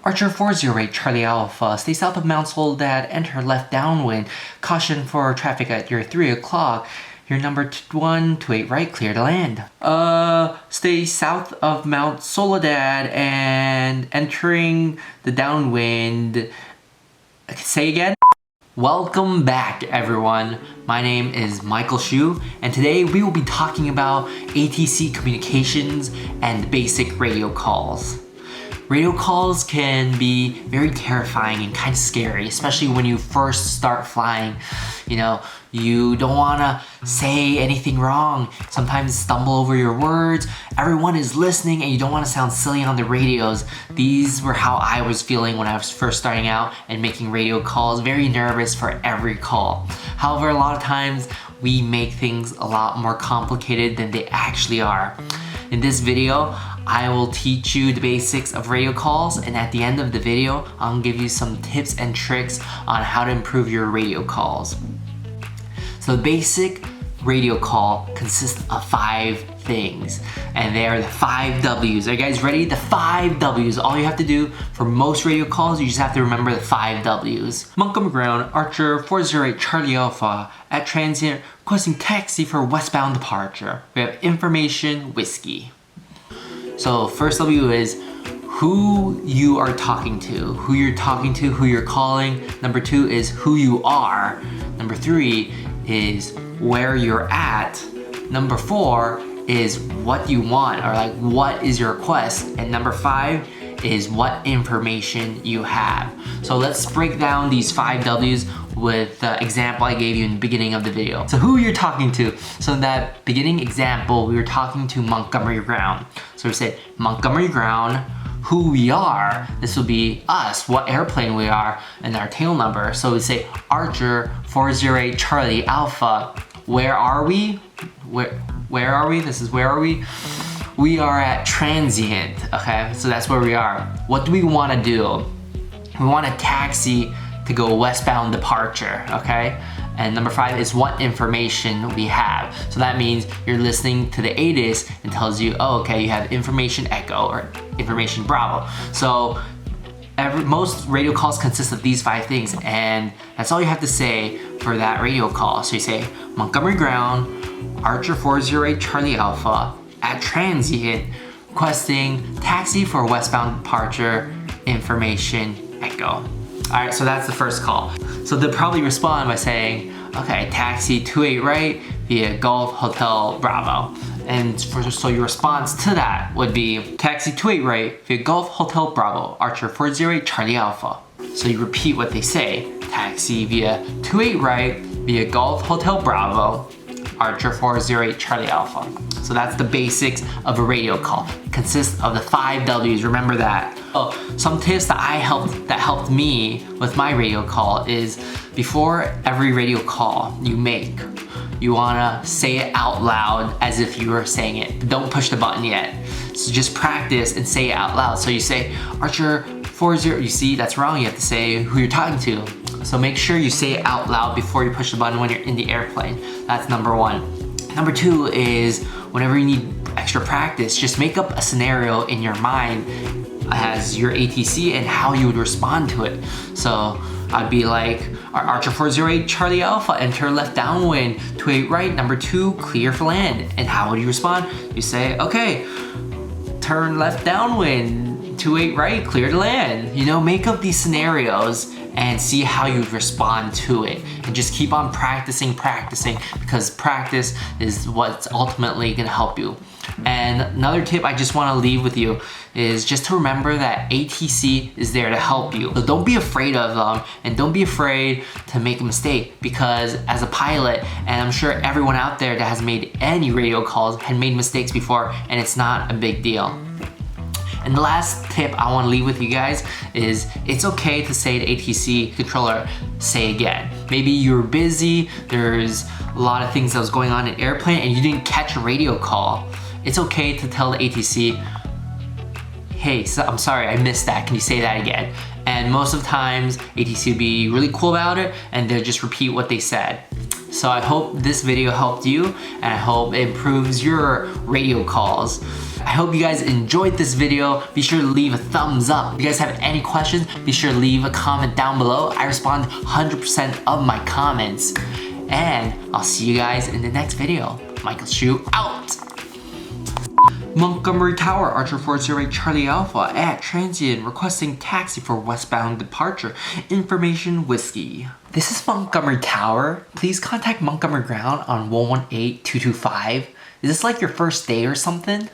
Archer 408 Charlie Alpha, stay south of Mount Soledad, enter left downwind. Caution for traffic at your 3 o'clock. Your number 128 right, clear to land. Stay south of Mount Soledad and entering the downwind. Say again? Welcome back, everyone. My name is Michael Shu, and today we will be talking about ATC communications and basic radio calls. Radio calls can be very terrifying and kind of scary, especially when you first start flying. You don't want to say anything wrong, sometimes stumble over your words. Everyone is listening and you don't want to sound silly on the radios. These were how I was feeling when I was first starting out and making radio calls, very nervous for every call. However, a lot of times we make things a lot more complicated than they actually are. In this video, I will teach you the basics of radio calls, and at the end of the video, I'll give you some tips and tricks on how to improve your radio calls. So the basic radio call consists of 5 things, and they are the 5 W's. Are you guys ready? The 5 W's. All you have to do for most radio calls, you just have to remember the 5 W's. Montgomery Ground, Archer 408 Charlie Alpha, at transient, requesting taxi for westbound departure. We have information, whiskey. So first W is who you are talking to, who you're talking to, who you're calling. Number 2 is who you are. Number 3 is where you're at. Number 4 is what you want, or like what is your request. And number 5 is what information you have. So let's break down these 5 W's with the example I gave you in the beginning of the video. So who you're talking to. So in that beginning example, we were talking to Montgomery Ground. So we say Montgomery Ground, who we are. This will be us, what airplane we are, and our tail number. So we say Archer 408 Charlie Alpha. Where are we? Where are we? This is where are we? We are at transient, okay? So that's where we are. What do we want to do? We want a taxi to go westbound departure, okay? And number 5 is what information we have. So that means you're listening to the ATC and tells you, oh, okay, you have information Echo or information Bravo. So most radio calls consist of these 5 things, and that's all you have to say for that radio call. So you say Montgomery Ground, Archer 408 Charlie Alpha, at transient, requesting taxi for westbound departure, information Echo. Alright, so that's the first call. So they'll probably respond by saying, okay, taxi 28 right via Golf Hotel Bravo. And so your response to that would be taxi 28 right via Golf Hotel Bravo, Archer 408 Charlie Alpha. So you repeat what they say, taxi via 28 right via Golf Hotel Bravo, Archer 408 Charlie Alpha. So that's the basics of a radio call. It consists of the 5 W's, remember that. Oh, some tips that helped me with my radio call is before every radio call you make, you wanna say it out loud as if you were saying it. Don't push the button yet. So just practice and say it out loud. So you say Archer 40, you see that's wrong, you have to say who you're talking to. So make sure you say it out loud before you push the button when you're in the airplane. That's number 1. Number 2 is whenever you need extra practice, just make up a scenario in your mind as your ATC and how you would respond to it. So I'd be like, Archer 408 Charlie Alpha, enter left downwind, 28 right, number 2, clear for land. And how would you respond? You say, okay, turn left downwind, 28 right, clear to land. Make up these scenarios and see how you respond to it. And just keep on practicing, because practice is what's ultimately gonna help you. And another tip I just wanna leave with you is just to remember that ATC is there to help you. So don't be afraid of them, and don't be afraid to make a mistake, because as a pilot, and I'm sure everyone out there that has made any radio calls had made mistakes before, and it's not a big deal. And the last tip I want to leave with you guys is it's okay to say to ATC controller, say again. Maybe you were busy, there's a lot of things that was going on in airplane and you didn't catch a radio call. It's okay to tell the ATC, hey, I'm sorry, I missed that. Can you say that again? And most of the times, ATC will be really cool about it and they'll just repeat what they said. So I hope this video helped you, and I hope it improves your radio calls. I hope you guys enjoyed this video. Be sure to leave a thumbs up. If you guys have any questions, be sure to leave a comment down below. I respond 100% of my comments. And I'll see you guys in the next video. Michael Shu out! Montgomery Tower, Archer 408 Charlie Alpha at transient requesting taxi for westbound departure. Information Whiskey. This is Montgomery Tower. Please contact Montgomery Ground on 118-225. Is this like your first day or something?